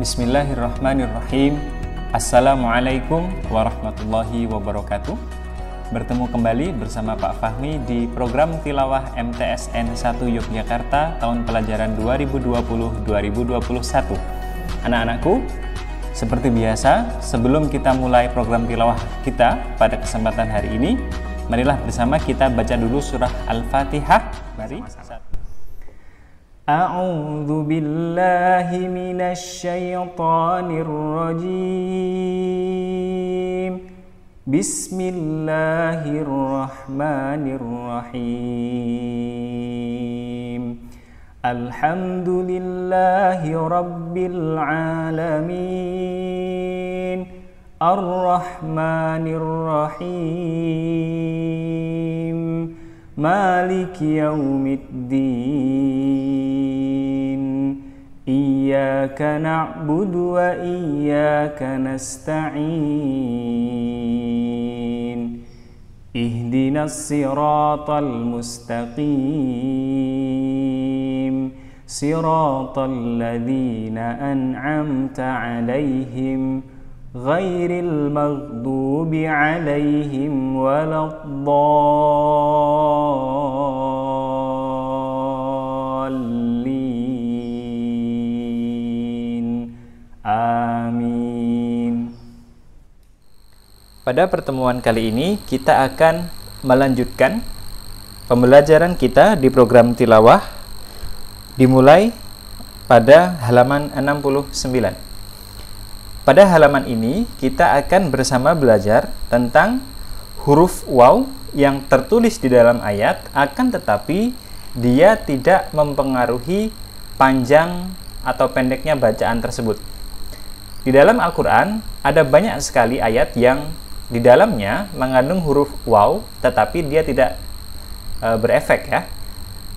Bismillahirrahmanirrahim. Assalamualaikum warahmatullahi wabarakatuh. Bertemu kembali bersama Pak Fahmi di program Tilawah MTSN 1 Yogyakarta tahun pelajaran 2020-2021. Anak-anakku, seperti biasa, sebelum kita mulai program tilawah kita pada kesempatan hari ini, marilah bersama kita baca dulu surah Al-Fatihah. Mari. A'udzu billahi minasy syaithanir rajim. Bismillahirrahmanirrahim. Alhamdulillahi rabbil alamin. Ar-Rahmanir Rahim. Maliki yaumiddin. Iyyaka na'budu wa iyyaka nasta'in. Ihdinas siratal mustaqim. Siratal ladzina an'amta 'alaihim ghairil maghdubi 'alaihim waladdallin. Amin. Pada pertemuan kali ini kita akan melanjutkan pembelajaran kita di program tilawah dimulai pada halaman 69. Pada halaman ini kita akan bersama belajar tentang huruf waw yang tertulis di dalam ayat, akan tetapi dia tidak mempengaruhi panjang atau pendeknya bacaan tersebut. Di dalam Al-Quran ada banyak sekali ayat yang di dalamnya mengandung huruf waw tetapi dia tidak berefek ya.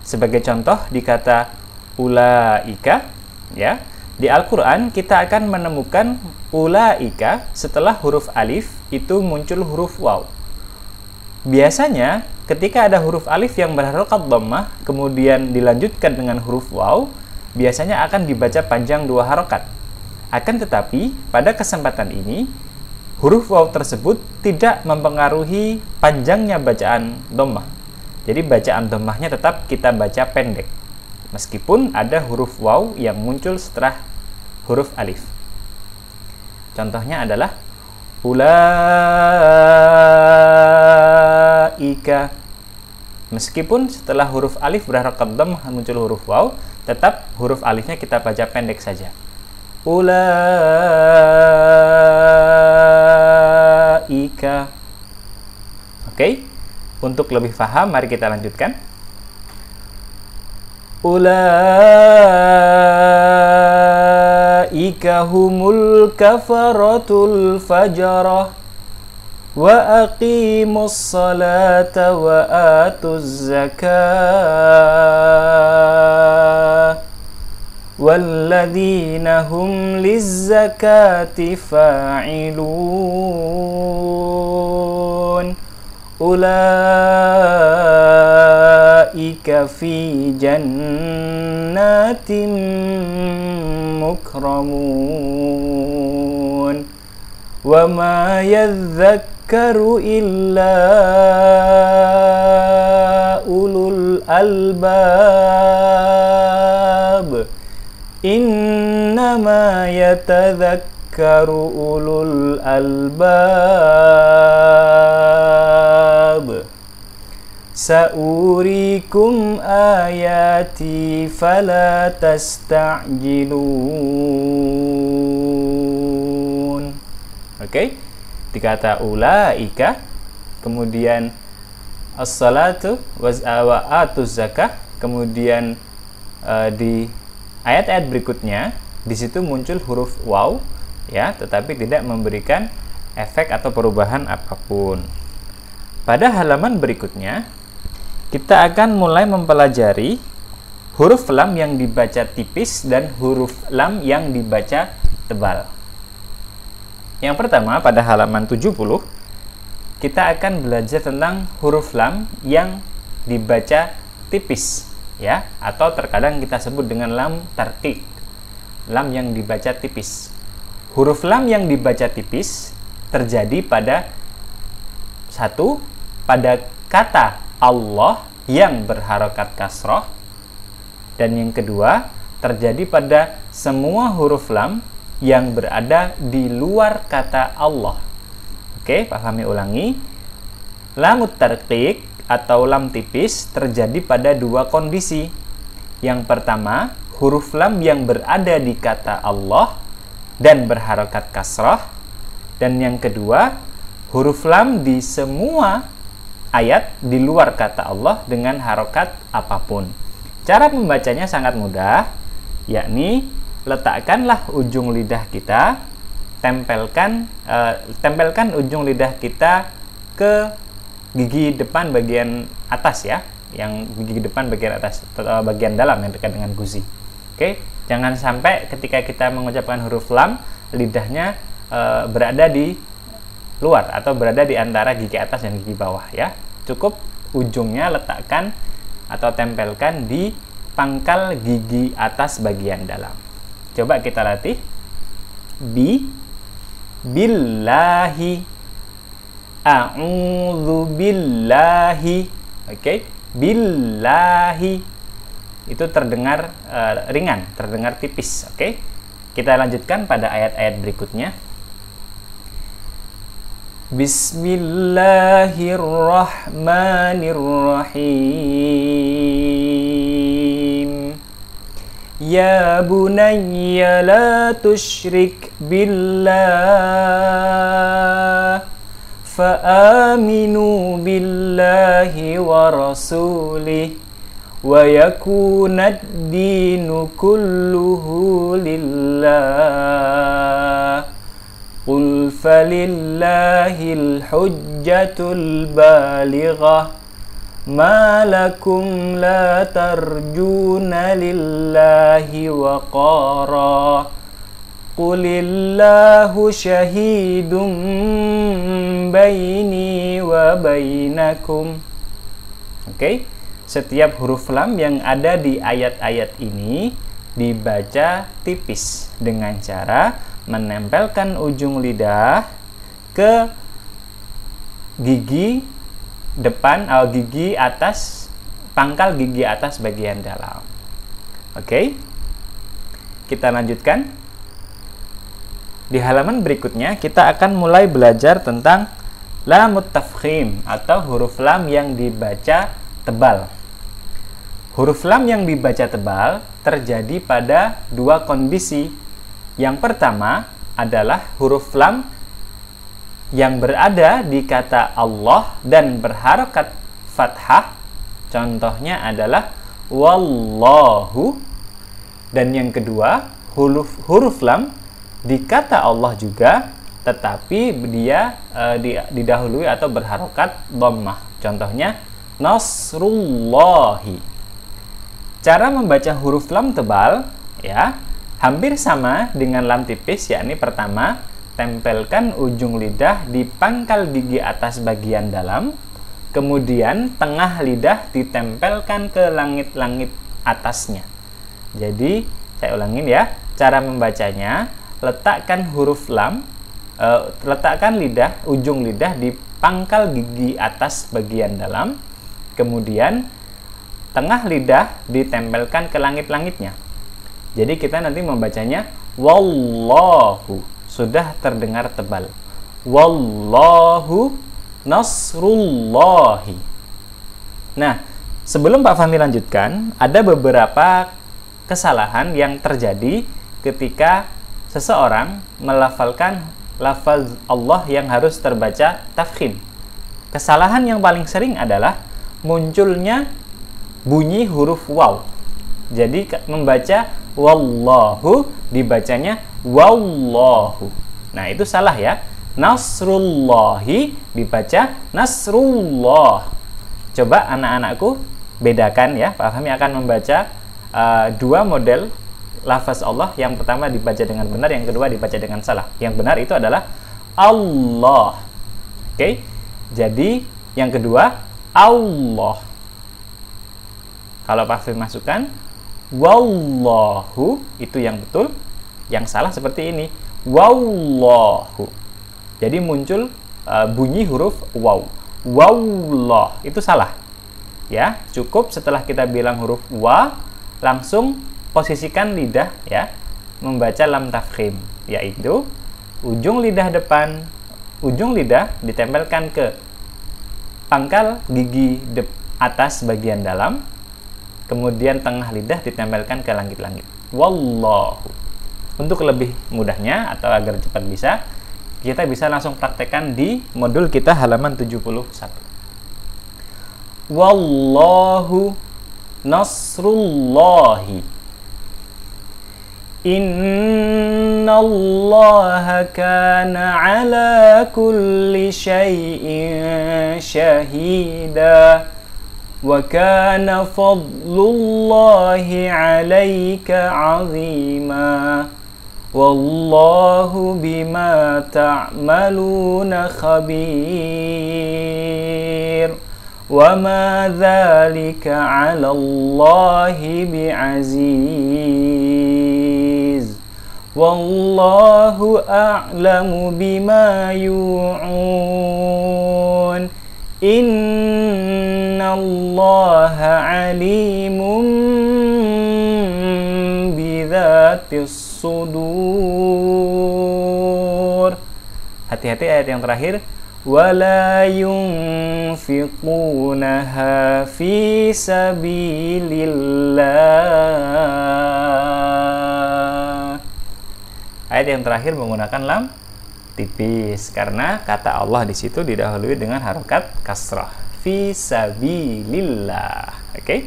Sebagai contoh di kata ulaika ya. Di Al-Quran kita akan menemukan ulaika setelah huruf alif itu muncul huruf waw. Biasanya ketika ada huruf alif yang berharokat dhammah kemudian dilanjutkan dengan huruf waw, biasanya akan dibaca panjang 2 harokat. Akan tetapi pada kesempatan ini huruf waw tersebut tidak mempengaruhi panjangnya bacaan dhammah. Jadi bacaan dhammahnya tetap kita baca pendek meskipun ada huruf waw yang muncul setelah huruf alif. Contohnya adalah ulaika. Meskipun setelah huruf alif berharokat dhammah muncul huruf waw, tetap huruf alifnya kita baca pendek saja. Ulaika. Oke. Untuk lebih paham, mari kita lanjutkan. Ulaika humul kafaratul fajarah wa aqimus salata wa atuz zakah walladzina hum lizzakati fa'ilun. Ulaika fi jannatin mukramun wa ma yadhakkaru illa ulul albab. Innama yatadhakkaru ulul albab. Sa'urikum ayati fala tasta'jilun. Oke. Dikata ulaika, kemudian as-salatu wa atuz zakah, kemudian di ayat-ayat berikutnya di situ muncul huruf waw ya, tetapi tidak memberikan efek atau perubahan apapun. Pada halaman berikutnya kita akan mulai mempelajari huruf lam yang dibaca tipis dan huruf lam yang dibaca tebal. Yang pertama pada halaman 70 kita akan belajar tentang huruf lam yang dibaca tipis ya, atau terkadang kita sebut dengan lam tarqiq. lam yang dibaca tipis. Huruf lam yang dibaca tipis terjadi pada satu, pada kata Allah yang berharokat kasroh, dan yang kedua terjadi pada semua huruf lam yang berada di luar kata Allah. Oke, Pak Fahmi ulangi. Lamut tarqiq atau lam tipis terjadi pada dua kondisi. Yang pertama, huruf lam yang berada di kata Allah dan berharokat kasrah, dan yang kedua, huruf lam di semua ayat di luar kata Allah dengan harokat apapun. Cara membacanya sangat mudah, yakni letakkanlah ujung lidah kita, tempelkan ujung lidah kita ke gigi depan bagian atas ya, yang gigi depan bagian atas, bagian dalam yang dekat dengan gusi. Oke, jangan sampai ketika kita mengucapkan huruf lam, lidahnya berada di luar atau berada di antara gigi atas dan gigi bawah ya. Cukup ujungnya letakkan atau tempelkan di pangkal gigi atas bagian dalam. Coba kita latih. Billahi, a'udzu billahi. Oke, billahi itu terdengar ringan, terdengar tipis. Oke, kita lanjutkan pada ayat-ayat berikutnya. Bismillahirrahmanirrahim. Ya bunayya la tusyrik billah fa'aminu billahi wa rasulih wa yakunad dinu kulluhu lillah qul falillahil hujjatul balighah ma lakum la tarjuna lillahi waqara qulillahu syahidum baini wa bainakum. Oke, setiap huruf lam yang ada di ayat-ayat ini dibaca tipis dengan cara menempelkan ujung lidah ke gigi depan atau gigi atas, pangkal gigi atas bagian dalam. Oke, kita lanjutkan. Di halaman berikutnya kita akan mulai belajar tentang lamut tafkhim atau huruf lam yang dibaca tebal. Huruf lam yang dibaca tebal terjadi pada dua kondisi. Yang pertama adalah huruf lam yang berada di kata Allah dan berharokat fathah. Contohnya adalah wallahu. Dan yang kedua, huruf lam di kata Allah juga, tetapi dia didahului atau berharokat dhammah. Contohnya nasrullahi. Cara membaca huruf lam tebal ya hampir sama dengan lam tipis, yakni pertama tempelkan ujung lidah di pangkal gigi atas bagian dalam, kemudian tengah lidah ditempelkan ke langit-langit atasnya. Jadi saya ulangin ya, cara membacanya, letakkan huruf lam, letakkan lidah, ujung lidah di pangkal gigi atas bagian dalam, kemudian tengah lidah ditempelkan ke langit-langitnya. Jadi kita nanti membacanya wallahu, sudah terdengar tebal. Wallahu nasrullahi. Nah, sebelum Pak Fahmi lanjutkan, ada beberapa kesalahan yang terjadi ketika seseorang melafalkan lafaz Allah yang harus terbaca tafkhim. Kesalahan yang paling sering adalah munculnya bunyi huruf waw. Jadi membaca wallahu dibacanya wallahu. Nah, itu salah ya. Nasrullahi dibaca nasrullah. Coba anak-anakku bedakan ya. Pak Fahmi akan membaca dua model lafaz Allah. Yang pertama dibaca dengan benar, yang kedua dibaca dengan salah. Yang benar itu adalah Allah. Oke. Jadi yang kedua Allah. Kalau Pak Fahmi masukkan wallahu, itu yang betul. Yang salah seperti ini, wallahu. Jadi muncul bunyi huruf waw. Wallah, itu salah. Ya, cukup setelah kita bilang huruf wa, langsung posisikan lidah ya, membaca lam tafkhim, yaitu ujung lidah depan, ujung lidah ditempelkan ke pangkal gigi atas bagian dalam, kemudian tengah lidah ditempelkan ke langit-langit. Wallahu. Untuk lebih mudahnya atau agar cepat bisa, kita bisa langsung praktekkan di modul kita halaman 71. Wallahu nasrullahi. Innallaha kana ala kulli syai'in syahida. وَكَانَ فَضْلُ اللَّهِ عَلَيْكَ عَظِيمًا وَاللَّهُ بِمَا تَعْمَلُونَ خَبِيرٌ وَمَا ذَلِكَ عَلَى اللَّهِ بِعَزِيزٍ وَاللَّهُ أَعْلَمُ بِمَا يُوعُونَ Innallaha alimun bidzatis sudur. Hati-hati ayat yang terakhir. Wala yunfiqunaha fi sabilillah. Ayat yang terakhir menggunakan lam tipis karena kata Allah di situ didahului dengan harokat kasrah, fi sabilillah. Oke.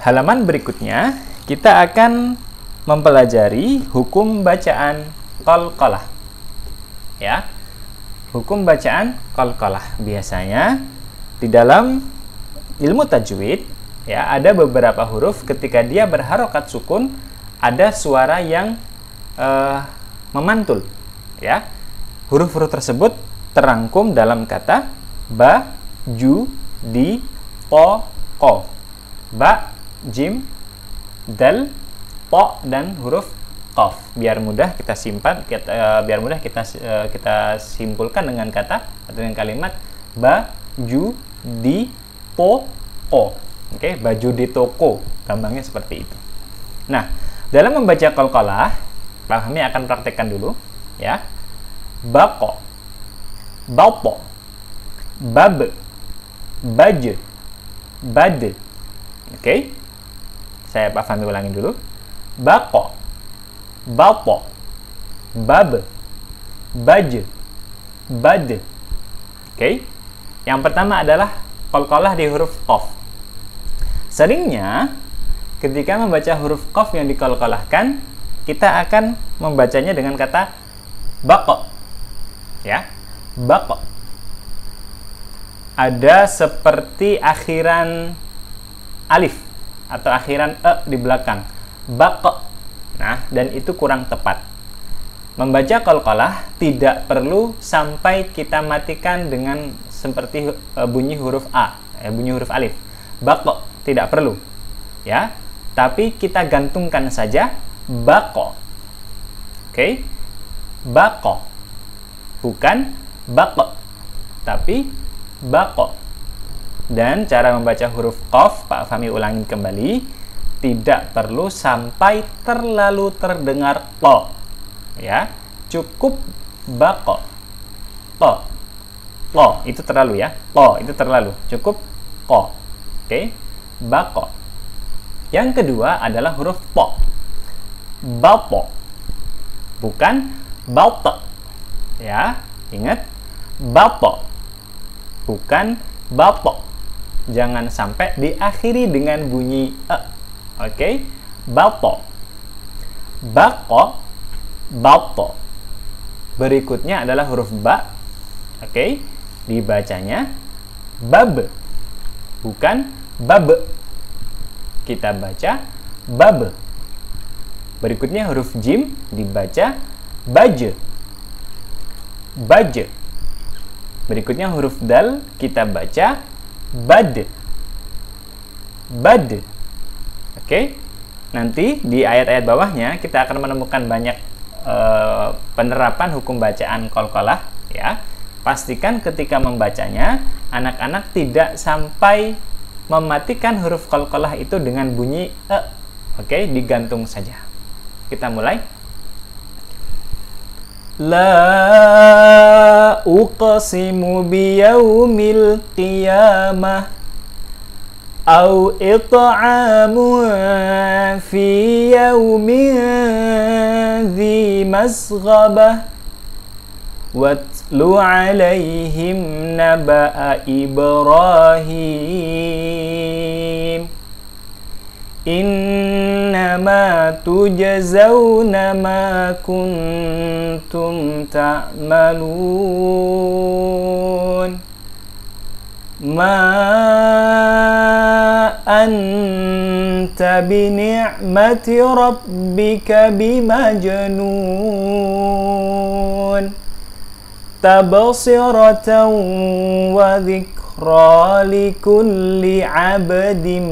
Halaman berikutnya kita akan mempelajari hukum bacaan qalqalah. Ya. Hukum bacaan qalqalah. Biasanya di dalam ilmu tajwid ya, ada beberapa huruf ketika dia berharokat sukun ada suara yang memantul, ya. Huruf-huruf tersebut terangkum dalam kata ba, ju, di, po, ko. Ba, jim, dal, po, dan huruf qaf. Biar mudah kita simpan, biar mudah kita simpulkan dengan kata atau dengan kalimat ba, ju, di, po, ko. Oke, baju di toko. Gampangnya seperti itu. Nah, dalam membaca qalqalah, Pak Fahmi akan praktekkan dulu, ya. Baqo, bapo, bab, baj, bad. Oke. Saya Pak Fahmi ulangin dulu. Baqo, bapo, bab, baj, bad. Oke. Yang pertama adalah qalqalah di huruf qaf. Seringnya ketika membaca huruf qaf yang diqalqalahkan, kita akan membacanya dengan kata baqo, ya, baqo. Ada seperti akhiran alif atau akhiran e di belakang, baqo. Nah, dan itu kurang tepat. Membaca qalqalah tidak perlu sampai kita matikan dengan seperti bunyi huruf a, bunyi huruf alif. Baqo tidak perlu, ya. Tapi kita gantungkan saja baqo. Oke. Baqo. Bukan baqo, tapi baqo. Dan cara membaca huruf qaf, Pak Fahmi ulangi kembali, tidak perlu sampai terlalu terdengar to. Ya, cukup baqo. To. To itu terlalu ya. To itu terlalu. Cukup ko. Oke. Baqo. Yang kedua adalah huruf po. Bapo, bukan bapo, ya, ingat, bapo, bukan bapo. Jangan sampai diakhiri dengan bunyi e. Oke, bapo, bako, bapo. Berikutnya adalah huruf ba. Oke, dibacanya bab, bukan bab. Kita baca bab. Berikutnya huruf jim dibaca baj. Baj. Berikutnya huruf dal kita baca bad. Bad. Oke. nanti di ayat-ayat bawahnya kita akan menemukan banyak penerapan hukum bacaan qalqalah ya. Pastikan ketika membacanya anak-anak tidak sampai mematikan huruf qalqalah itu dengan bunyi e. Oke, digantung saja. Kita mulai. La uqsimu biyaumil qiyamah au it'amu fi yaumin dhi masghabah watlu alaihim naba'a Ibrahim innama tujazawna ma kuntum ta'malun ma anta bini'mati rabbika bimajnun tabsiratan wa dhikra likulli 'abdin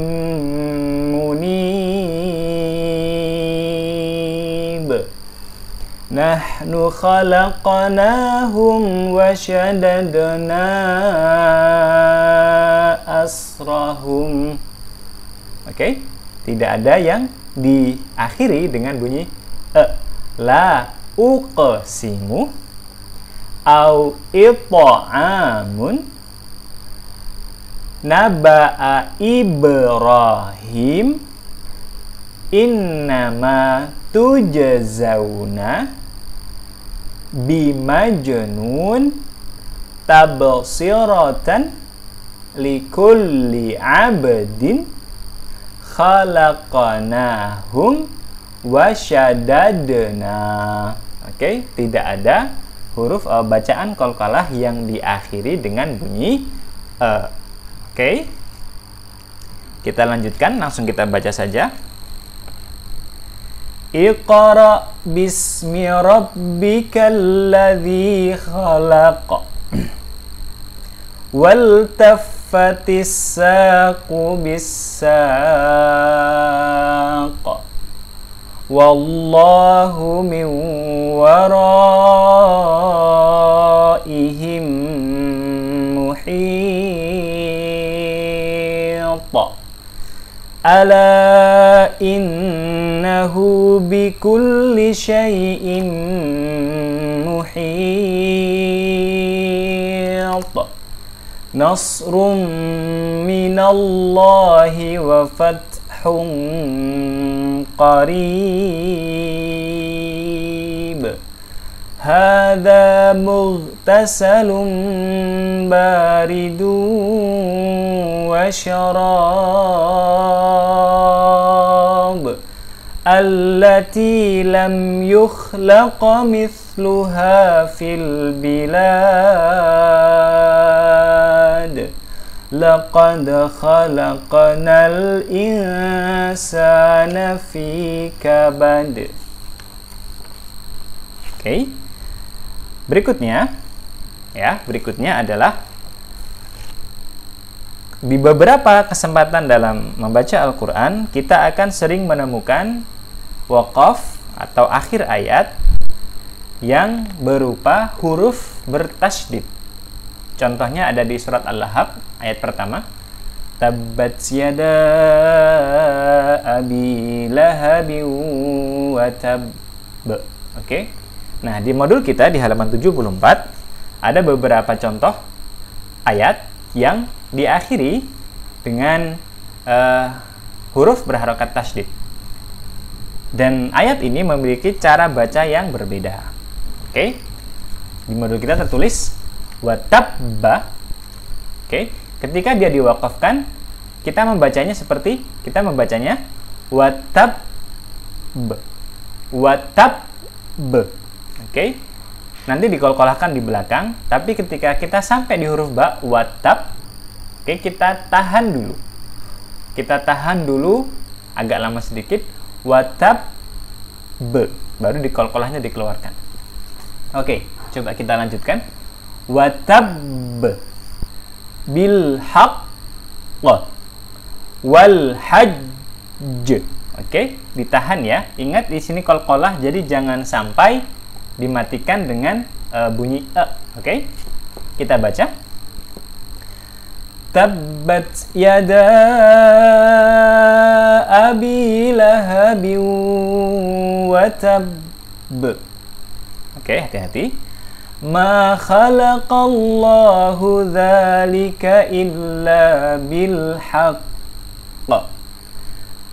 munib nahnu khalaqnahum wa shaddadna asrahum. Oke, tidak ada yang diakhiri dengan bunyi e. La uqsimu au it'amun naba'a Ibrahim innama tujazawna bimajnun tabsiratan likulli 'abdin khalaqnahum wa shaddadna. Oke, tidak ada huruf bacaan qalqalah yang diakhiri dengan bunyi e. Oke. Kita lanjutkan, langsung kita baca saja. Iqra bismi rabbikal ladzi khalaq wal taffatis saqu bis-saq wallahu min waraihim muhit ala innahu bikulli syai'in muhit nasrun minallahi wa fathun qarib hadza mughtasalun baridun wa syarab allati lam yukhlaq mithluha fil bilad laqad khalaqnal insana fi kabad. Oke. Berikutnya adalah di beberapa kesempatan dalam membaca Al-Qur'an kita akan sering menemukan waqaf atau akhir ayat yang berupa huruf bertasydid. Contohnya ada di surat Al-Lahab ayat pertama, tabbat yada abi lahabin wa tabb. Oke. Nah, di modul kita di halaman 74 ada beberapa contoh ayat yang diakhiri dengan huruf berharokat tasydid. Dan ayat ini memiliki cara baca yang berbeda. Oke. Di modul kita tertulis watabba. Oke. Ketika dia diwakafkan, kita membacanya seperti watab. Oke. Nanti dikolkolahkan di belakang, tapi ketika kita sampai di huruf ba, watab, oke, kita tahan dulu. Kita tahan dulu agak lama sedikit, watab baru dikolkolahnya dikeluarkan. Oke, coba kita lanjutkan. Watab bil haqq wal hajj. Oke, ditahan ya. Ingat di sini qalqalah, jadi jangan sampai dimatikan dengan bunyi e. Oke, kita baca. Tabbat yada abi lahabi wa tabb. Oke, hati-hati. Ma khalaqallahu dzalika illa bil haqq.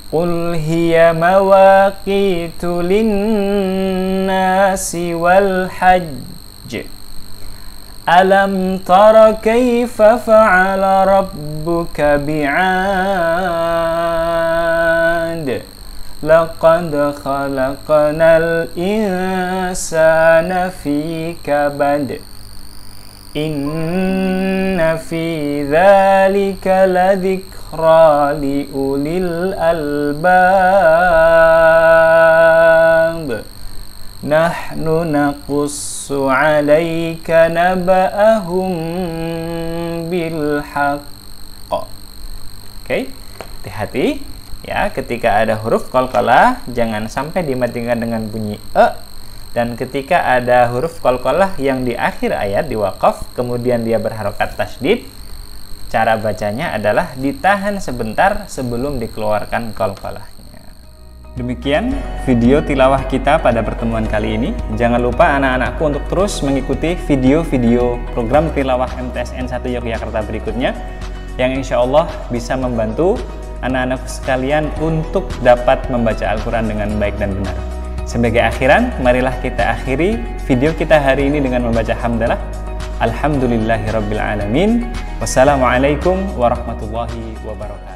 Qul hiya mawaqitu lin-nasi wal hajj. Alam tara kaifa fa'ala rabbuka bi'ad. Laqad khalaqnal insana fi kabad. Inna fi dzalika ladzikra li ulil albab. Nahnu naqussu 'alaika naba'ahum bil haqq. Oke, hati-hati ya, ketika ada huruf qalqalah jangan sampai dimatikan dengan bunyi e, dan ketika ada huruf qalqalah yang di akhir ayat di waqaf kemudian dia berharokat tasydid, cara bacanya adalah ditahan sebentar sebelum dikeluarkan qalqalahnya. Demikian video tilawah kita pada pertemuan kali ini. Jangan lupa anak-anakku untuk terus mengikuti video-video program tilawah MTSN 1 Yogyakarta berikutnya yang insya Allah bisa membantu anak-anakku sekalian untuk dapat membaca Al-Quran dengan baik dan benar. Sebagai akhiran, marilah kita akhiri video kita hari ini dengan membaca hamdalah. Alhamdulillahirabbil alamin. Wassalamualaikum warahmatullahi wabarakatuh.